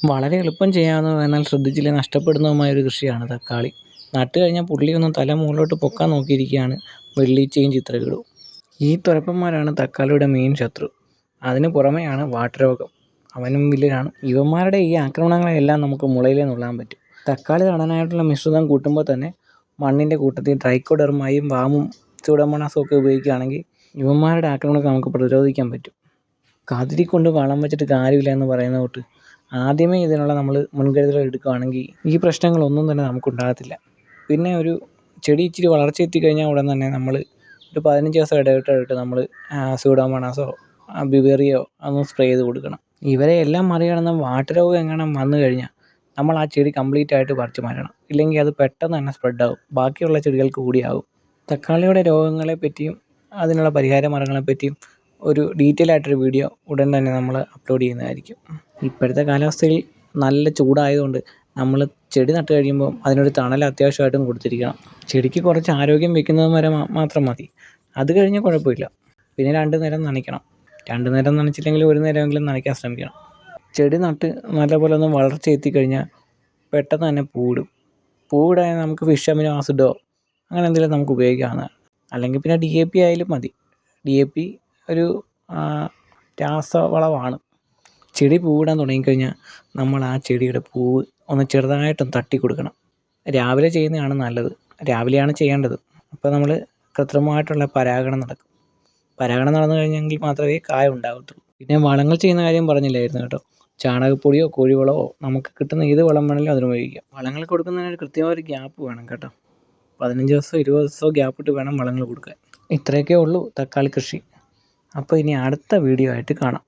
വളരെ എളുപ്പം ചെയ്യാവുന്നതും എന്നാൽ ശ്രദ്ധിച്ചില്ലെങ്കിൽ നഷ്ടപ്പെടുന്നതുമായ ഒരു കൃഷിയാണ് തക്കാളി. നട്ട് കഴിഞ്ഞാൽ പുള്ളിയൊന്നും തല മുകളിലോട്ട് പൊക്കാൻ നോക്കിയിരിക്കുകയാണ് വെള്ളീച്ചയും ചിത്രകിടും. ഈ തുരപ്പന്മാരാണ് തക്കാളിയുടെ മെയിൻ ശത്രു. അതിന് പുറമെയാണ് വാട്ടരോഗം, അവനും വില്ലനാണ്. ഇവന്മാരുടെ ഈ ആക്രമണങ്ങളെല്ലാം നമുക്ക് മുളയിലേ നുള്ളാൻ പറ്റും. തക്കാളി നടാനായിട്ടുള്ള മിശ്രിതം കൂട്ടുമ്പോൾ തന്നെ മണ്ണിൻ്റെ കൂട്ടത്തിൽ ട്രൈക്കോഡെർമയും വാമും സ്യൂഡോമോണാസും ഒക്കെ ഉപയോഗിക്കുകയാണെങ്കിൽ ഇവന്മാരുടെ ആക്രമണത്തെ നമുക്ക് പ്രതിരോധിക്കാൻ പറ്റും. കാതിരിക്കൊണ്ട് വളം വെച്ചിട്ട് കാര്യമില്ല എന്ന് പറയുന്ന തൊട്ട് ആദ്യമേ ഇതിനുള്ള നമ്മൾ മുൻകരുതലുകൾ എടുക്കുകയാണെങ്കിൽ ഈ പ്രശ്നങ്ങളൊന്നും തന്നെ നമുക്കുണ്ടാകത്തില്ല. പിന്നെ ഒരു ചെടി ഇച്ചിരി വളർച്ച എത്തിക്കഴിഞ്ഞാൽ ഉടൻ തന്നെ നമ്മൾ ഒരു 15 ദിവസം ഇടവിട്ട് നമ്മൾ സ്യൂഡോമോണാസോ ബിവേറിയോ അതൊന്ന് സ്പ്രേ ചെയ്ത് കൊടുക്കണം. ഇവരെ എല്ലാം മറികടന്ന് വാട്ടരോഗം എങ്ങനെ വന്നു കഴിഞ്ഞാൽ നമ്മൾ ആ ചെടി കംപ്ലീറ്റ് ആയിട്ട് പറിച്ച് മാറ്റണം. ഇല്ലെങ്കിൽ അത് പെട്ടെന്ന് തന്നെ സ്പ്രെഡാകും, ബാക്കിയുള്ള ചെടികൾക്ക് കൂടിയാകും. തക്കാളിയുടെ രോഗങ്ങളെ പറ്റിയും അതിനുള്ള പരിഹാര മാർഗ്ഗങ്ങളെ പറ്റിയും ഒരു ഡീറ്റെയിൽ ആയിട്ടൊരു വീഡിയോ ഉടൻ തന്നെ നമ്മൾ അപ്ലോഡ് ചെയ്യുന്നതായിരിക്കും. ഇപ്പോഴത്തെ കാലാവസ്ഥയിൽ നല്ല ചൂടായതുകൊണ്ട് നമ്മൾ ചെടി നട്ട് കഴിയുമ്പോൾ അതിനൊരു തണൽ അത്യാവശ്യമായിട്ടും കൊടുത്തിരിക്കണം. ചെടിക്ക് കുറച്ച് ആരോഗ്യം വെക്കുന്നത് വരെ മാത്രം മതി, അത് കഴിഞ്ഞാൽ കുഴപ്പമില്ല. പിന്നെ 2 നേരം നനയ്ക്കണം. 2 നേരം നനച്ചില്ലെങ്കിൽ 1 നേരമെങ്കിലും നനയ്ക്കാൻ ശ്രമിക്കണം. ചെടി നട്ട് നല്ലപോലെ ഒന്ന് വളർച്ച എത്തിക്കഴിഞ്ഞാൽ പെട്ടെന്ന് തന്നെ പൂവിടും. പൂവിടാൻ നമുക്ക് ഫിഷ് അമിനോ ആസിഡോ അങ്ങനെ എന്തെങ്കിലും നമുക്ക് ഉപയോഗിക്കാവുന്നതാണ്. അല്ലെങ്കിൽ പിന്നെ DAP ആയാലും മതി. DAP ഒരു രാസവളമാണ്. ചെടി പൂവിടാൻ തുടങ്ങിക്കഴിഞ്ഞാൽ നമ്മൾ ആ ചെടിയുടെ പൂവ് ഒന്ന് ചെറുതായിട്ടൊന്ന് തട്ടി കൊടുക്കണം. രാവിലെ ചെയ്യുന്നതാണ് നല്ലത്, രാവിലെയാണ് ചെയ്യേണ്ടത്. അപ്പോൾ നമ്മൾ കൃത്രിമമായിട്ടുള്ള പരാഗണം നടക്കും. പരാഗണം നടന്നു കഴിഞ്ഞെങ്കിൽ മാത്രമേ കായ ഉണ്ടാകത്തുള്ളൂ. പിന്നെ വളങ്ങൾ ചെയ്യുന്ന കാര്യം പറഞ്ഞില്ലായിരുന്നു കേട്ടോ. ചാണകപ്പൊടിയോ കോഴിവളമോ നമുക്ക് കിട്ടുന്ന ഏത് വളം വേണമെങ്കിലും അതിന് ഉപയോഗിക്കാം. വളങ്ങൾ കൊടുക്കുന്നതിന് കൃത്യമായ ഒരു ഗ്യാപ്പ് വേണം കേട്ടോ. 15 ദിവസമോ 20 ദിവസമോ ഗ്യാപ്പിട്ട് വേണം വളങ്ങൾ കൊടുക്കാൻ. ഇത്രയൊക്കെ ഉള്ളൂ തക്കാളി കൃഷി. അപ്പോൾ ഇനി അടുത്ത വീഡിയോ ആയിട്ട് കാണാം.